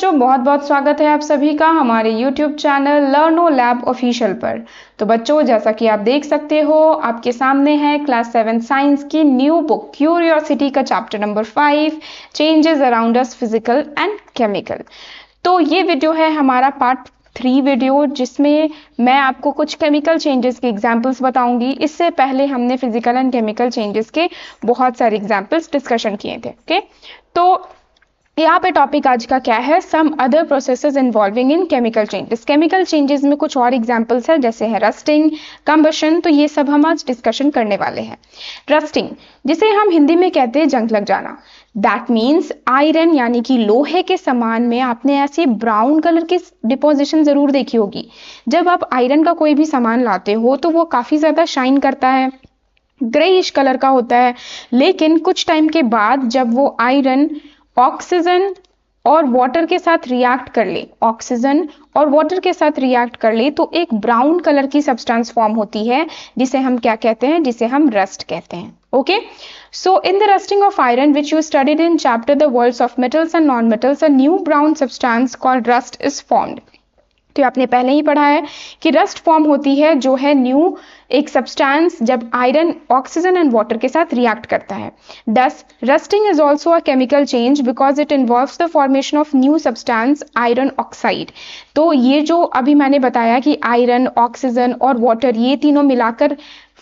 बच्चों, बहुत बहुत स्वागत है आप सभी का हमारे YouTube चैनल लर्नो लैब ऑफिशियल पर। तो बच्चों, जैसा कि आप देख सकते हो, आपके सामने है क्लास 7 साइंस की न्यू बुक क्यूरियोसिटी का chapter number 5, changes around us physical and chemical. तो ये वीडियो है हमारा पार्ट 3 वीडियो, जिसमें मैं आपको कुछ केमिकल चेंजेस के एग्जाम्पल्स बताऊंगी। इससे पहले हमने फिजिकल एंड केमिकल चेंजेस के बहुत सारे एग्जाम्पल्स डिस्कशन किए थे। ओके, तो यहाँ पे टॉपिक आज का क्या है, some other processes involving in chemical changes. Chemical changes में कुछ और एग्जांपल्स है, जैसे है रस्टिंग, कंबशन। तो ये सब हम आज डिस्कशन करने वाले हैं। रस्टिंग, जिसे हम हिंदी में कहते हैं जंग लग जाना। दैट मीन्स आयरन यानी कि लोहे के सामान में आपने ऐसी ब्राउन कलर की डिपोजिशन जरूर देखी होगी। जब आप आयरन का कोई भी सामान लाते हो तो वो काफी ज्यादा शाइन करता है, ग्रेइश कलर का होता है। लेकिन कुछ टाइम के बाद जब वो आयरन ऑक्सीजन और वाटर के साथ रिएक्ट कर ले, ऑक्सीजन और वाटर के साथ रिएक्ट कर ले, तो एक ब्राउन कलर की सब्सटेंस फॉर्म होती है, जिसे हम क्या कहते हैं, जिसे हम रस्ट कहते हैं। Okay, so in the rusting of iron which you studied in chapter the worlds of metals and non metals, a new brown substance called rust is formed. तो आपने पहले ही पढ़ा है कि रस्ट फॉर्म होती है जो है न्यू एक सब्सटेंस जब आयरन ऑक्सीजन एंड वाटर के साथ रिएक्ट करता है। दस rusting is also a chemical change because it involves the formation of new substance iron oxide. तो ये जो अभी मैंने बताया कि आयरन, ऑक्सीजन और वाटर ये तीनों मिलाकर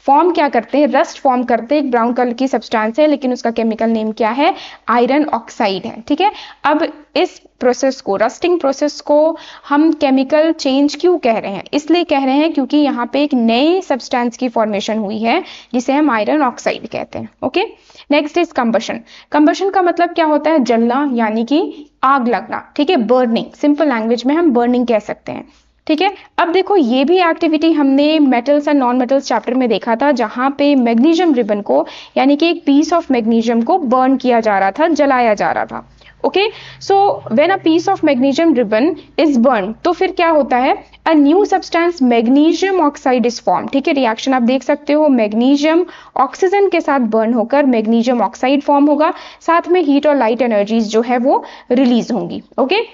फॉर्म क्या करते हैं, रस्ट फॉर्म करते हैं। एक ब्राउन कलर की सब्सटेंस है, लेकिन उसका केमिकल नेम क्या है, आयरन ऑक्साइड है। ठीक है, अब इस प्रोसेस को, रस्टिंग प्रोसेस को हम केमिकल चेंज क्यों कह रहे हैं? इसलिए कह रहे हैं क्योंकि यहाँ पे एक नई सब्सटेंस की फॉर्मेशन हुई है, जिसे हम आयरन ऑक्साइड कहते हैं। Okay, next is combustion. Combustion का मतलब क्या होता है, जलना यानी कि आग लगना। ठीक है, बर्निंग, सिंपल लैंग्वेज में हम बर्निंग कह सकते हैं। ठीक है, अब देखो ये भी एक्टिविटी हमने metals and non metals chapter में देखा था, जहां पे मैग्नीशियम रिबन को यानी कि एक पीस ऑफ मैग्नीशियम को बर्न किया जा रहा था, जलाया जा रहा था। Okay, so when a piece of magnesium ribbon is burn, तो फिर क्या होता है, a new substance magnesium oxide is form. ठीक है, रिएक्शन आप देख सकते हो, मैग्नीशियम ऑक्सीजन के साथ बर्न होकर मैग्नीशियम ऑक्साइड फॉर्म होगा, साथ में हीट और लाइट एनर्जीज जो है वो रिलीज होंगी। Okay,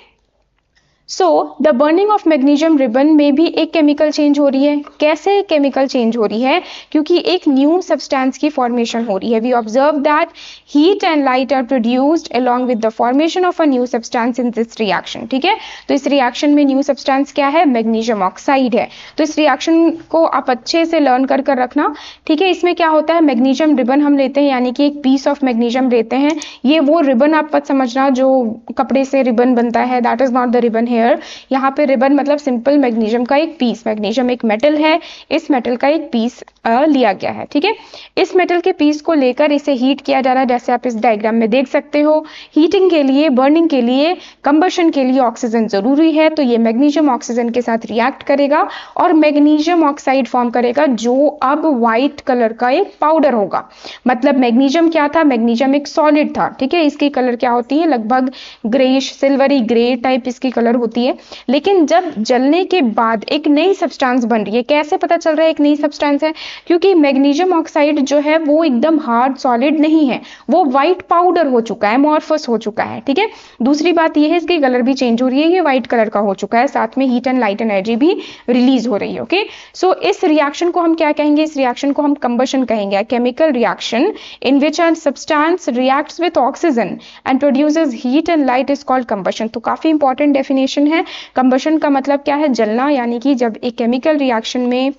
so the burning of magnesium ribbon में भी एक केमिकल चेंज हो रही है। कैसे केमिकल चेंज हो रही है? क्योंकि एक न्यू सब्सटेंस की फॉर्मेशन हो रही है। We observe that heat and light are produced along with the formation of a new substance in this reaction. ठीक है, तो इस रिएक्शन में न्यू सब्सटेंस क्या है, मैग्नीशियम ऑक्साइड है। तो इस रिएक्शन को आप अच्छे से लर्न कर कर रखना। ठीक है, इसमें क्या होता है, मैग्नीशियम रिबन हम लेते हैं, यानी कि एक पीस ऑफ मैग्नीशियम लेते हैं। ये वो रिबन आप मत समझना जो कपड़े से रिबन बनता है, that is not the ribbon. यहाँ पे रिबन मतलब सिंपल मैग्नीशियम का एक पीस, मैग्नीशियम एक मेटल है, इस मेटल का एक पीस लिया गया है। ठीक है, इस मेटल के पीस को लेकर इसे हीट किया जा रहा है, जैसे आप इस डायग्राम में देख सकते हो। हीटिंग के लिए, बर्निंग के लिए, कंबशन के लिए ऑक्सीजन जरूरी है, तो ये मैग्नीशियम ऑक्सीजन के साथ रिएक्ट करेगा और मैग्नीशियम ऑक्साइड फॉर्म करेगा, जो अब व्हाइट कलर का एक पाउडर होगा। मतलब मैग्नीशियम क्या था, मैग्नीशियम एक सॉलिड था। ठीक है, इसकी कलर क्या होती है, लगभग ग्रेइश सिल्वरी ग्रे टाइप इसकी कलर होती है। लेकिन जब जलने के बाद एक नई सब्सटेंस बन रही है, कैसे पता चल रहा है एक नई सब्सटेंस है? क्योंकि मैग्नीशियम ऑक्साइड जो है वो एकदम हार्ड सॉलिड नहीं है, वो व्हाइट पाउडर हो चुका है, अमॉर्फस हो चुका है। ठीक है, दूसरी बात ये है इसकी कलर भी चेंज हो रही है, ये व्हाइट कलर का हो चुका है, साथ में हीट एंड लाइट एनर्जी भी रिलीज हो रही है। ओके, सो इस रिएक्शन को हम क्या कहेंगे, इस रिएक्शन को हम कंबशन कहेंगे। Chemical reaction in which a substance reacts with oxygen and produces heat and light is called combustion. तो काफी इंपॉर्टेंट डेफिनेशन है। कंबशन का मतलब क्या है, जलना, यानी कि जब एक केमिकल रिएक्शन में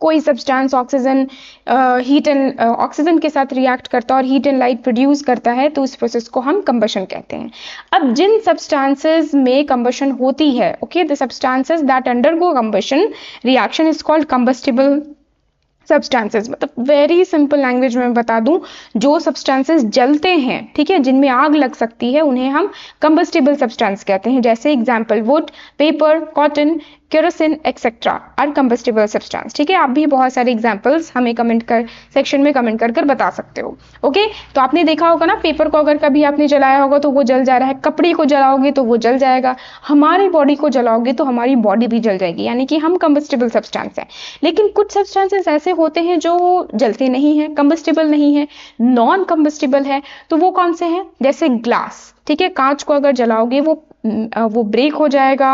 कोई substance oxygen heat and oxygen के साथ रिएक्ट करता है और हीट एंड लाइट प्रोड्यूस करता है, तो उस प्रोसेस को हम कंबशन कहते हैं। अब जिन सब्सटेंसेस में कंबशन होती है, okay, the substances that undergo combustion reaction is called combustible substances. मतलब वेरी सिंपल लैंग्वेज में बता दूं, जो सब्सटेंसेस जलते हैं, ठीक है, जिनमें आग लग सकती है, उन्हें हम कंबस्टिबल सब्सटेंस कहते हैं। जैसे example, wood, paper, cotton, kerosene etcetera are combustible substance. ठीक है, आप भी बहुत सारे एग्जांपल्स हमें कमेंट कर सेक्शन में कमेंट कर बता सकते हो। ओके, तो आपने देखा होगा ना, पेपर को अगर कभी आपने जलाया होगा तो वो जल जा रहा है, कपड़े को जलाओगे तो वो जल जाएगा, हमारी बॉडी को जलाओगे तो हमारी बॉडी भी जल जाएगी, यानी कि हम कंबस्टिबल सब्सटेंस है। लेकिन कुछ सब्सटेंसेस ऐसे होते हैं जो जलते नहीं है, कंबस्टिबल नहीं है, नॉन कंबस्टिबल है। तो वो कौन से हैं? जैसे ग्लास। ठीक है, कांच को अगर जलाओगे वो वो ब्रेक हो जाएगा,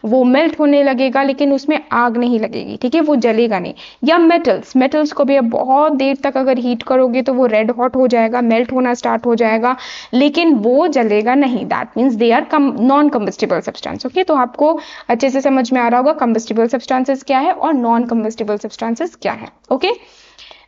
वो मेल्ट होने लगेगा, लेकिन उसमें आग नहीं लगेगी, ठीक है, वो जलेगा नहीं। या मेटल्स को भी अब बहुत देर तक अगर हीट करोगे तो वो रेड हॉट हो जाएगा, मेल्ट होना स्टार्ट हो जाएगा, लेकिन वो जलेगा नहीं। That means they are non combustible substance. Okay, तो आपको अच्छे से समझ में आ रहा होगा कंबस्टिबल सब्सटेंसेस क्या है और नॉन कंबस्टिबल सब्सटेंसेस क्या है। Okay,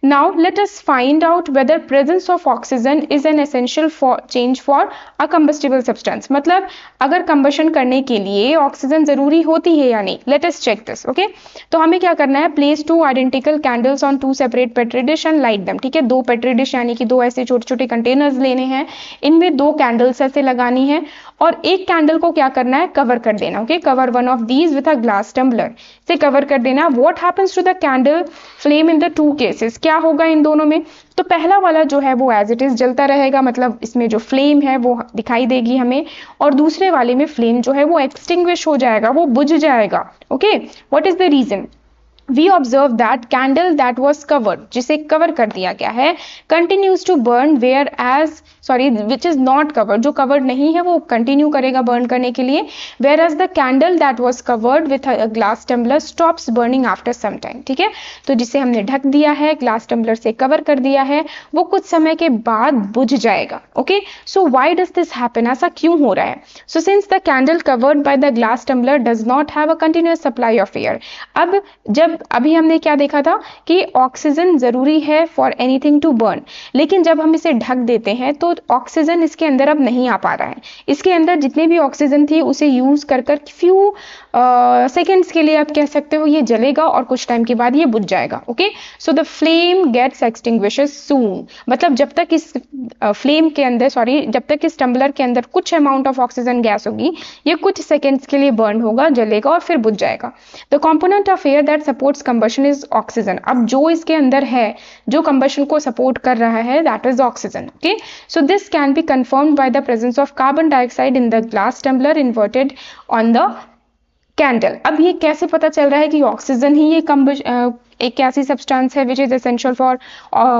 now let us find out whether presence of oxygen is an essential for change for a combustible substance। मतलब अगर कंबशन करने के लिए ऑक्सीजन जरूरी होती है या नहीं। let us check this। Okay, तो हमें क्या करना है, place two identical candles on two separate petri dish and light them। ठीक है, दो पेट्री डिश यानी कि दो ऐसे छोटे छोटे कंटेनर्स लेने हैं, इनमें दो कैंडल्स ऐसे लगानी है और एक कैंडल को क्या करना है, कवर कर देना। Okay, cover one of these with a glass tumbler से कवर कर देना। What happens to the candle flame in the two cases, क्या होगा इन दोनों में, तो पहला वाला जो है वो एज इट इज जलता रहेगा, मतलब इसमें जो फ्लेम है वो दिखाई देगी हमें, और दूसरे वाले में फ्लेम जो है वो एक्सटिंग्विश हो जाएगा, वो बुझ जाएगा। Okay, what is the reason, we observe that candle that was covered, जिसे कवर कर दिया गया है, continues to burn whereas which is not covered, जो covered नहीं है वो continue करेगा burn करने के लिए, whereas the candle that was covered with a glass tumbler stops burning after some time। ठीक है, तो जिसे हमने ढक दिया है, ग्लास टम्बलर से कवर कर दिया है, वो कुछ समय के बाद बुझ जाएगा। Okay, so why does this happen, ऐसा क्यों हो रहा है, so since the candle covered by the glass tumbler does not have a continuous supply of air। अब जब अभी हमने क्या देखा था कि ऑक्सीजन जरूरी है फॉर एनीथिंग टू बर्न, लेकिन जब हम इसे ढक देते हैं तो ऑक्सीजन इसके अंदर अब नहीं आ पा रहा है। इसके अंदर जितने भी ऑक्सीजन थी उसे यूज कर फ्यू सेकेंड्स के लिए आप कह सकते हो ये जलेगा और कुछ टाइम के बाद ये बुझ जाएगा। Okay, so the flame gets extinguishes soon, मतलब जब तक इस फ्लेम के अंदर जब तक इस टम्बलर के अंदर कुछ अमाउंट ऑफ ऑक्सीजन गैस होगी, ये कुछ सेकेंड्स के लिए बर्न होगा, जलेगा और फिर बुझ जाएगा। The component of air that supports combustion is oxygen. अब जो इसके अंदर है, जो कंबशन को सपोर्ट कर रहा है, that is oxygen. Okay, so this can be confirmed by the presence of carbon dioxide in the glass tumbler inverted on the candle. अब ये कैसे पता चल रहा है कि ऑक्सीजन ही ये एक ऐसी सब्सटेंस है which is essential for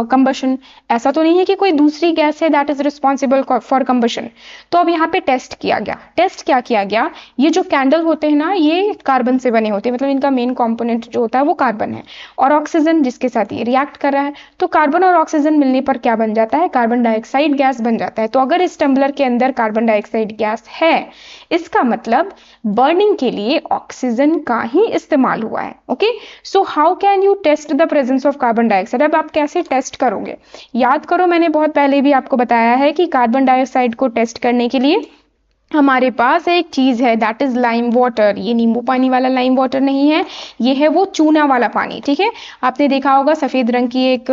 combustion, ऐसा तो नहीं है कि कोई दूसरी गैस है that is responsible for combustion. तो अब यहाँ पे टेस्ट किया गया। टेस्ट क्या किया गया, ये जो कैंडल होते हैं ना, ये कार्बन से बने होते हैं, मतलब इनका मेन कंपोनेंट जो होता है वो कार्बन है, और ऑक्सीजन जिसके साथ ये रिएक्ट कर रहा है, तो कार्बन और ऑक्सीजन मिलने पर क्या बन जाता है, कार्बन डाइऑक्साइड गैस बन जाता है। तो अगर इस टम्बलर के अंदर कार्बन डाइऑक्साइड गैस है, इसका मतलब बर्निंग के लिए ऑक्सीजन का ही इस्तेमाल हुआ है। Okay, so how can you test the presence of carbon dioxide. अब आप कैसे टेस्ट करोगे, याद करो मैंने बहुत पहले भी आपको बताया है कि कार्बन डाइऑक्साइड को टेस्ट करने के लिए हमारे पास एक चीज है, दैट इज लाइम वाटर। ये नींबू पानी वाला लाइम वाटर नहीं है, ये है वो चूना वाला पानी। ठीक है, आपने देखा होगा सफेद रंग की एक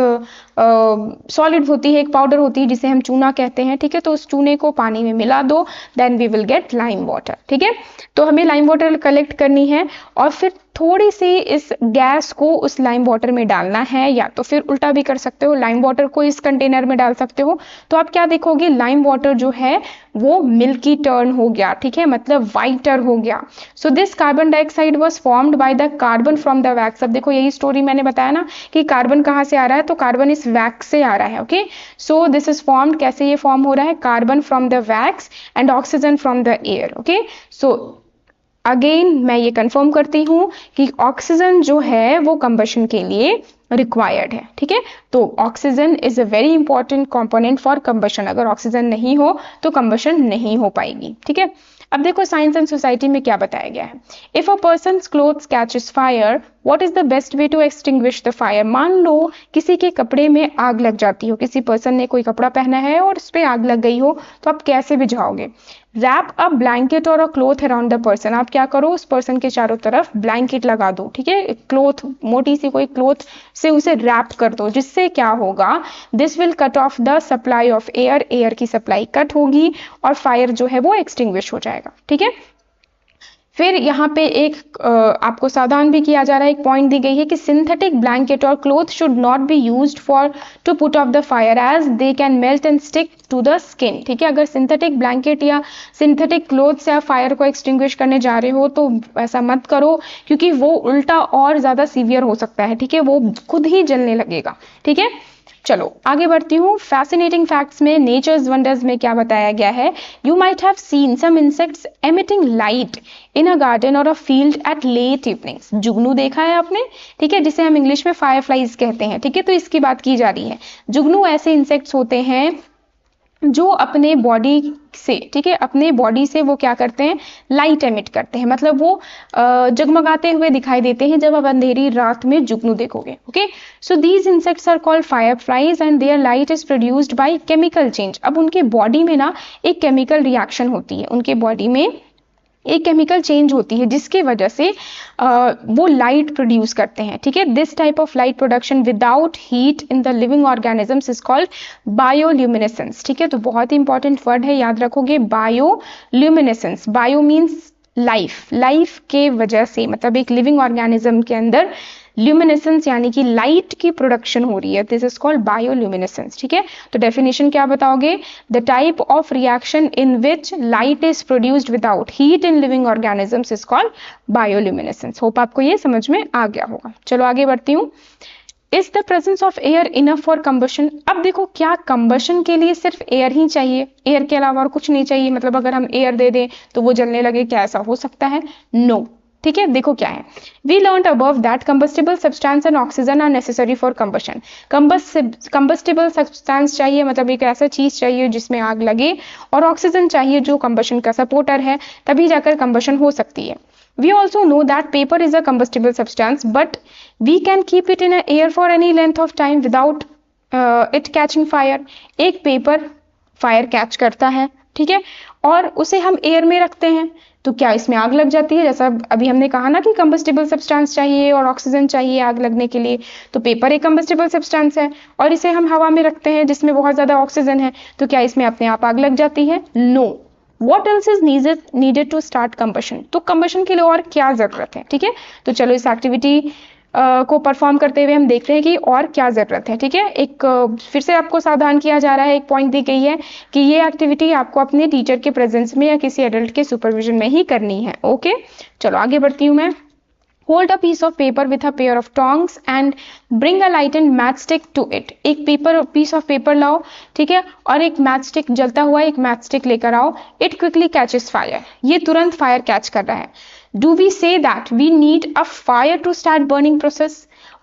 सॉलिड होती है, एक पाउडर होती है जिसे हम चूना कहते हैं। ठीक है, तो उस चूने को पानी में मिला दो, then we will get lime water. ठीक है, तो हमें लाइम वाटर कलेक्ट करनी है और फिर थोड़ी सी इस गैस को उस लाइम वाटर में डालना है, या तो फिर उल्टा भी कर सकते हो, लाइम वाटर को इस कंटेनर में डाल सकते हो। तो आप क्या देखोगे, लाइम वाटर जो है वो मिल्की टर्न हो गया। ठीक है, मतलब वाइटर हो गया। So this carbon dioxide was formed by the carbon from the wax. अब देखो यही स्टोरी मैंने बताया ना कि कार्बन कहाँ से आ रहा है, तो कार्बन इस वैक्स से आ रहा है। Okay, so this is formed, कैसे ये फॉर्म हो रहा है, carbon from the wax and oxygen from the air. Okay, so again मैं ये कंफर्म करती हूँ कि ऑक्सीजन जो है वो कंबशन के लिए रिक्वायर्ड है। ठीक है, तो oxygen is a very important component for combustion. अगर ऑक्सीजन नहीं हो तो कंबशन नहीं हो पाएगी। ठीक है, अब देखो साइंस एंड सोसाइटी में क्या बताया गया है। If a person's clothes catches fire, what is the best way to extinguish the fire. मान लो किसी के कपड़े में आग लग जाती हो, किसी पर्सन ने कोई कपड़ा पहना है और उस पर आग लग गई हो, तो आप कैसे बुझाओगे। रैप अ ब्लैंकेट और a cloth around the person. आप क्या करो, उस पर्सन के चारों तरफ ब्लैंकेट लगा दो। ठीक है, क्लोथ, मोटी सी कोई क्लोथ से उसे रैप कर दो, जिससे क्या होगा, this will cut off the supply of air. Air की सप्लाई कट होगी और फायर जो है वो एक्सटिंग्विश हो जाएगा। ठीक है, फिर यहाँ पे एक आपको सावधान भी किया जा रहा है, एक पॉइंट दी गई है कि सिंथेटिक ब्लैंकेट और cloth should not be used for to put off the fire as they can melt and stick to the skin. ठीक है, अगर सिंथेटिक ब्लैंकेट या सिंथेटिक क्लोथ से आप फायर को एक्सटिंग्विश करने जा रहे हो तो ऐसा मत करो, क्योंकि वो उल्टा और ज्यादा सीवियर हो सकता है। ठीक है, वो खुद ही जलने लगेगा। ठीक है, चलो आगे बढ़ती हूँ। फैसिनेटिंग फैक्ट्स में, नेचर्स वंडर्स में क्या बताया गया है, you might have seen some insects emitting light in a garden और a field at late evenings. जुगनू देखा है आपने, ठीक है, जिसे हम इंग्लिश में फायरफ्लाइज कहते हैं, ठीक है, तो इसकी बात की जा रही है। जुगनू ऐसे इंसेक्ट्स होते हैं जो अपने बॉडी से, ठीक है, अपने बॉडी से वो क्या करते हैं, लाइट एमिट करते हैं, मतलब वो जगमगाते हुए दिखाई देते हैं जब आप अंधेरी रात में जुगनू देखोगे। Okay, so these insects are called fireflies and their light is produced by chemical change. अब उनके बॉडी में ना एक केमिकल रिएक्शन होती है, उनके बॉडी में एक केमिकल चेंज होती है जिसके वजह से वो लाइट प्रोड्यूस करते हैं, ठीक है। This type of light production without heat in the living organisms is called bioluminescence, ठीक है। तो बहुत ही इंपॉर्टेंट वर्ड है, याद रखोगे, bioluminescence. Bio means life, life के वजह से, मतलब एक लिविंग ऑर्गेनिज्म के अंदर ल्यूमिनेसेंस यानी कि लाइट की प्रोडक्शन हो रही है, दिस इज कॉल्ड बायोल्यूमिनेसेंस, ठीक है। तो डेफिनेशन क्या बताओगे, the type of reaction in which light is produced without heat in living organisms is called bioluminescence. Hope आपको ये समझ में आ गया होगा। चलो आगे बढ़ती हूँ। Is the presence of air enough for combustion. अब देखो, क्या कंबशन के लिए सिर्फ एयर ही चाहिए, एयर के अलावा और कुछ नहीं चाहिए, मतलब अगर हम एयर दे दें तो वो जलने लगे, क्या ऐसा हो सकता है? नो, ठीक है। देखो क्या है, we learn above that combustible substance and oxygen are necessary for combustion. Combustible substance चाहिए, मतलब एक ऐसा चीज चाहिए जिसमें आग लगे, और ऑक्सीजन चाहिए जो कंबशन का सपोर्टर है, तभी जाकर कंबशन हो सकती है। We also know that paper is a combustible substance, but we can keep it in air for any length of time without it catching fire. एक पेपर फायर कैच करता है, ठीक है, और उसे हम एयर में रखते हैं, तो क्या इसमें आग लग जाती है? जैसा अभी हमने कहा ना कि कंबस्टिबल सब्सटेंस चाहिए और ऑक्सीजन चाहिए आग लगने के लिए, तो पेपर एक कंबस्टिबल सब्सटेंस है और इसे हम हवा में रखते हैं जिसमें बहुत ज्यादा ऑक्सीजन है, तो क्या इसमें अपने आप आग लग जाती है? No. What else is needed to start combustion? तो combustion के लिए और क्या जरूरत है, ठीक है। तो चलो इस एक्टिविटी को परफॉर्म करते हुए हम देख रहे हैं कि और क्या जरूरत है, ठीक है। एक फिर से आपको सावधान किया जा रहा है, एक पॉइंट दी गई है कि ये एक्टिविटी आपको अपने टीचर के प्रेजेंस में या किसी एडल्ट के सुपरविजन में ही करनी है। ओके, चलो आगे बढ़ती हूँ मैं। Hold a piece of paper with a pair of tongs and bring a lighted matchstick to it. एक piece of paper लाओ, ठीक है, और एक matchstick, जलता हुआ एक matchstick लेकर आओ। It quickly catches fire. ये तुरंत फायर कैच कर रहा है। Do we say that we need a fire to start burning process?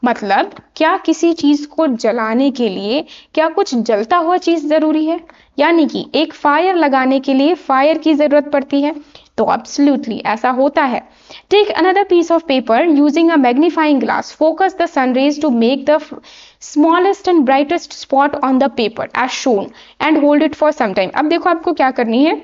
मतलब क्या किसी चीज को जलाने के लिए क्या कुछ जलता हुआ चीज जरूरी है, यानी कि एक फायर लगाने के लिए फायर की जरूरत पड़ती है? तो एब्सोल्युटली ऐसा होता है। Take another piece of paper using a magnifying glass, focus the sun rays to make the smallest and brightest spot on the paper as shown and hold it for some time. अब देखो आपको क्या करनी है,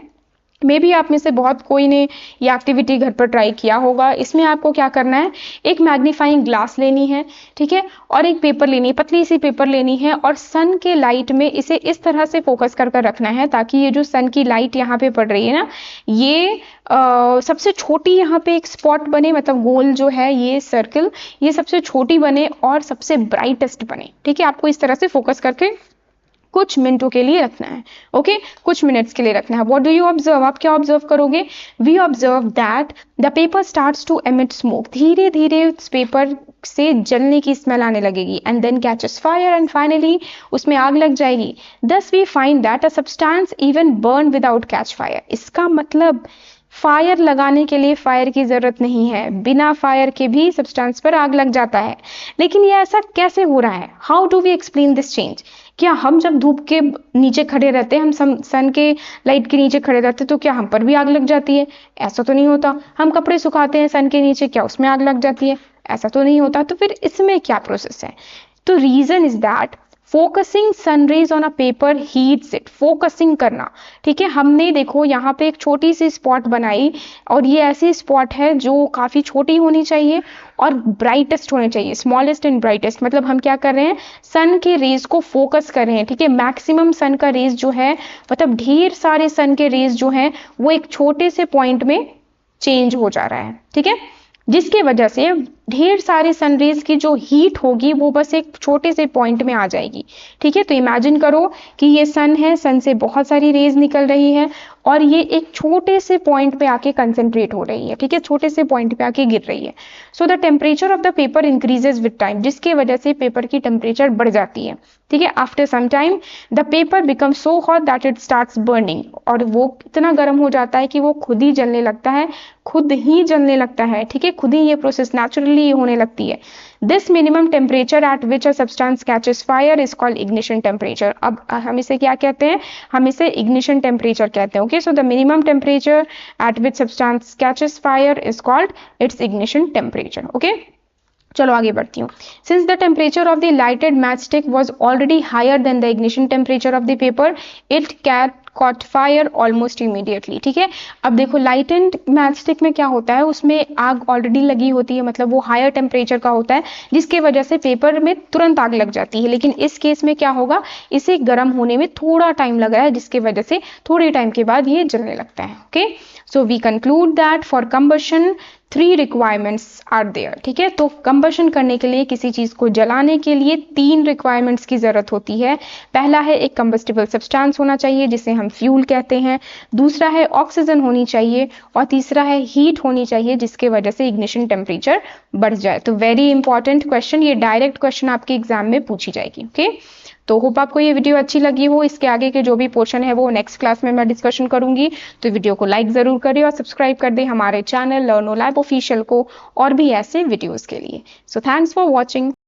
मे भी आप में से बहुत कोई ने ये एक्टिविटी घर पर ट्राई किया होगा। इसमें आपको क्या करना है, एक मैग्नीफाइंग ग्लास लेनी है, ठीक है, और एक पेपर लेनी है, पतली सी पेपर लेनी है, और सन के लाइट में इसे इस तरह से फोकस कर रखना है ताकि ये जो सन की लाइट यहाँ पे पड़ रही है ना, ये सबसे छोटी यहाँ पे एक स्पॉट बने, मतलब गोल जो है ये सर्कल, ये सबसे छोटी बने और सबसे ब्राइटेस्ट बने, ठीक है। आपको इस तरह से फोकस करके कुछ मिनटों के लिए रखना है, ओके, कुछ मिनट्स के लिए रखना है। What do you observe? आप क्या ऑब्जर्व करोगे? We observe that the paper starts to emit smoke, धीरे धीरे उस पेपर से जलने की स्मेल आने लगेगी, and then catches fire and finally उसमें आग लग जाएगी। Thus we find that a substance even burn without catch fire. इसका मतलब फायर लगाने के लिए फायर की जरूरत नहीं है, बिना फायर के भी सब्सटेंस पर आग लग जाता है। लेकिन ये ऐसा कैसे हो रहा है? How do we explain this change? क्या हम जब धूप के नीचे खड़े रहते हैं, हम सन के लाइट के नीचे खड़े रहते हैं, तो क्या हम पर भी आग लग जाती है? ऐसा तो नहीं होता। हम कपड़े सुखाते हैं सन के नीचे, क्या उसमें आग लग जाती है? ऐसा तो नहीं होता। तो फिर इसमें क्या प्रोसेस है? तो reason is that focusing sun rays on a paper heats it. Focusing करना, ठीक है। हमने देखो यहाँ पे एक छोटी सी स्पॉट बनाई, और ये ऐसी स्पॉट है जो काफी छोटी होनी चाहिए और ब्राइटेस्ट होनी चाहिए, स्मॉलेस्ट एंड ब्राइटेस्ट। मतलब हम क्या कर रहे हैं, सन के रेज को फोकस कर रहे हैं, ठीक है। मैक्सिमम सन का रेज जो है, मतलब ढेर सारे सन के रेज जो है वो एक छोटे से पॉइंट में चेंज हो जा रहा है, ठीक है, जिसके वजह से ढेर सारे सनरेज की जो हीट होगी वो बस एक छोटे से पॉइंट में आ जाएगी। ठीक है, तो इमेजिन करो कि ये सन है, सन से बहुत सारी रेज निकल रही है और ये एक छोटे से पॉइंट पे आके कंसेंट्रेट हो रही है। ठीक है, छोटे से पॉइंट पे आके गिर रही है। So the temperature of the paper increases with time, जिसके वजह से पेपर की टेम्परेचर बढ़ जाती है। ठीक है, after some time the paper become so hot that it starts burning, और वो इतना गर्म हो जाता है कि वो खुद ही जलने लगता है, खुद ही जलने लगता है। ठीक है, खुद ही ये प्रोसेस नेचुरली होने लगती है। This minimum temperature at which a substance catches fire is called ignition temperature. अब हम इसे क्या कहते हैं, हम इसे इग्निशन टेम्परेचर कहते हैं। Okay, so the minimum temperature at which substance catches fire is called its ignition temperature. Okay, चलो आगे बढ़ती हूँ। Since the temperature of the lighted match stick was already higher than the ignition temperature of the paper, it can caught fire almost immediately. ठीक है, अब देखो lighted match stick में क्या होता है, उसमें आग ऑलरेडी लगी होती है, मतलब वो हायर टेम्परेचर का होता है, जिसके वजह से पेपर में तुरंत आग लग जाती है। लेकिन इस केस में क्या होगा, इसे गर्म होने में थोड़ा टाइम लग रहा है, जिसके वजह से थोड़े टाइम के बाद ये जलने लगता है। Okay, so we conclude that for combustion 3 requirements are there. ठीक है, तो कंबशन करने के लिए, किसी चीज को जलाने के लिए 3 रिक्वायरमेंट्स की जरूरत होती है। पहला है एक कंबस्टिबल सब्सटेंस होना चाहिए जिसे हम फ्यूल कहते हैं, दूसरा है ऑक्सीजन होनी चाहिए, और तीसरा है हीट होनी चाहिए, जिसके वजह से इग्निशन टेम्परेचर बढ़ जाए। तो वेरी इंपॉर्टेंट क्वेश्चन, ये डायरेक्ट क्वेश्चन आपके एग्जाम में पूछी जाएगी। ओके, तो होप आपको ये वीडियो अच्छी लगी हो। इसके आगे के जो भी पोर्शन है वो नेक्स्ट क्लास में मैं डिस्कशन करूंगी। तो वीडियो को लाइक जरूर करें और सब्सक्राइब कर दें हमारे चैनल लर्नो लैब ऑफिशियल को, और भी ऐसे वीडियोस के लिए। So thanks for watching.